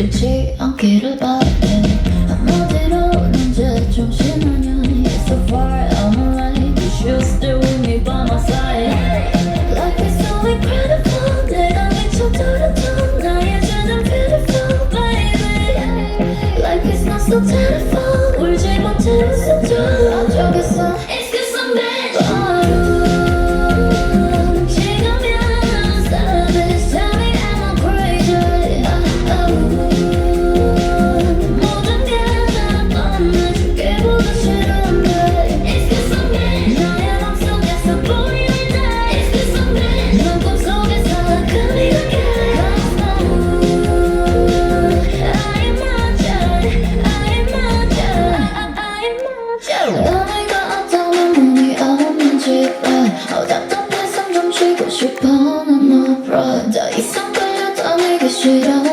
잃지 않기를 바래 한마디로 언제 좀 신나냐 You're so far I'm alright You should stay with me by my side Life is so incredible 내가 미쳐버렸던 나의 죄는 beautiful baby Life is not so terrible 울지 못해 웃어줘 안쪽에서 It's cause I'm bad 싶어 난 너 더 이상 끌려다니기 싫어